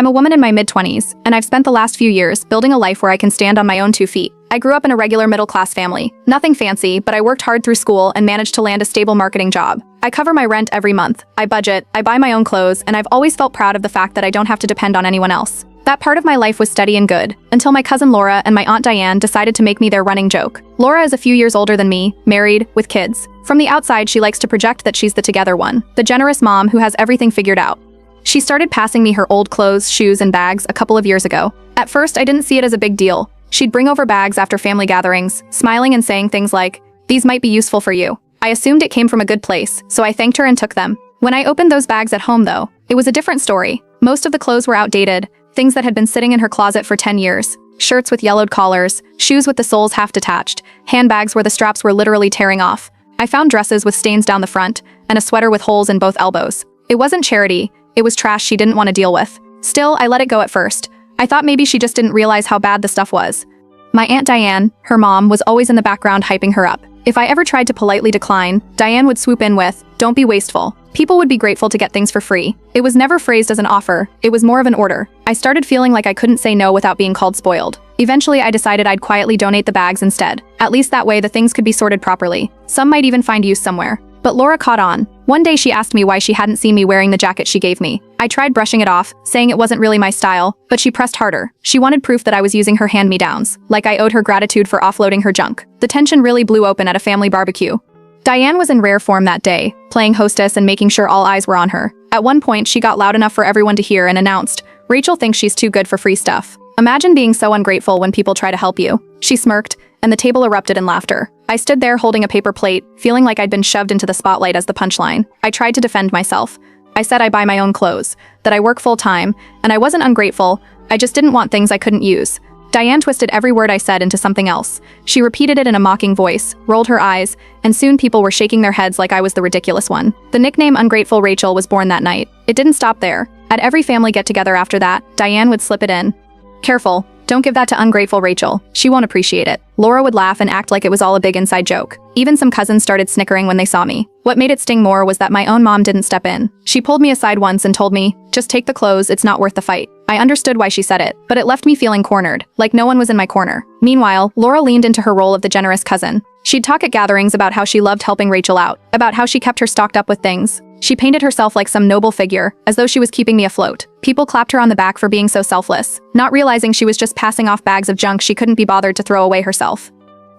I'm a woman in my mid-20s, and I've spent the last few years building a life where I can stand on my own 2 feet. I grew up in a regular middle-class family. Nothing fancy, but I worked hard through school and managed to land a stable marketing job. I cover my rent every month, I budget, I buy my own clothes, and I've always felt proud of the fact that I don't have to depend on anyone else. That part of my life was steady and good, until my cousin Laura and my aunt Diane decided to make me their running joke. Laura is a few years older than me, married, with kids. From the outside, she likes to project that she's the together one, the generous mom who has everything figured out. She started passing me her old clothes, shoes, and bags a couple of years ago. At first, I didn't see it as a big deal. She'd bring over bags after family gatherings, smiling and saying things like, "These might be useful for you." I assumed it came from a good place, so I thanked her and took them. When I opened those bags at home, though, it was a different story. Most of the clothes were outdated, things that had been sitting in her closet for 10 years. Shirts with yellowed collars, shoes with the soles half detached, handbags where the straps were literally tearing off. I found dresses with stains down the front, and a sweater with holes in both elbows. It wasn't charity, it was trash she didn't want to deal with. Still, I let it go at first. I thought maybe she just didn't realize how bad the stuff was. My Aunt Diane, her mom, was always in the background hyping her up. If I ever tried to politely decline, Diane would swoop in with, "Don't be wasteful." People would be grateful to get things for free. It was never phrased as an offer, it was more of an order. I started feeling like I couldn't say no without being called spoiled. Eventually, I decided I'd quietly donate the bags instead. At least that way the things could be sorted properly. Some might even find use somewhere. But Laura caught on. One day she asked me why she hadn't seen me wearing the jacket she gave me. I tried brushing it off, saying it wasn't really my style, but she pressed harder. She wanted proof that I was using her hand-me-downs, like I owed her gratitude for offloading her junk. The tension really blew open at a family barbecue. Diane was in rare form that day, playing hostess and making sure all eyes were on her. At one point, she got loud enough for everyone to hear and announced, "Rachel thinks she's too good for free stuff. Imagine being so ungrateful when people try to help you." She smirked, and the table erupted in laughter. I stood there holding a paper plate, feeling like I'd been shoved into the spotlight as the punchline. I tried to defend myself. I said I buy my own clothes, that I work full-time, and I wasn't ungrateful, I just didn't want things I couldn't use. Diane twisted every word I said into something else. She repeated it in a mocking voice, rolled her eyes, and soon people were shaking their heads like I was the ridiculous one. The nickname Ungrateful Rachel was born that night. It didn't stop there. At every family get-together after that, Diane would slip it in. "Careful, don't give that to Ungrateful Rachel. She won't appreciate it." Laura would laugh and act like it was all a big inside joke. Even some cousins started snickering when they saw me. What made it sting more was that my own mom didn't step in. She pulled me aside once and told me, "Just take the clothes, it's not worth the fight." I understood why she said it, but it left me feeling cornered, like no one was in my corner. Meanwhile, Laura leaned into her role of the generous cousin. She'd talk at gatherings about how she loved helping Rachel out, about how she kept her stocked up with things. She painted herself like some noble figure, as though she was keeping me afloat. People clapped her on the back for being so selfless, not realizing she was just passing off bags of junk she couldn't be bothered to throw away herself.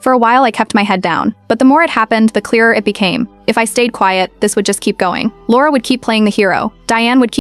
For a while I kept my head down, but the more it happened, the clearer it became. If I stayed quiet, this would just keep going. Laura would keep playing the hero. Diane would keep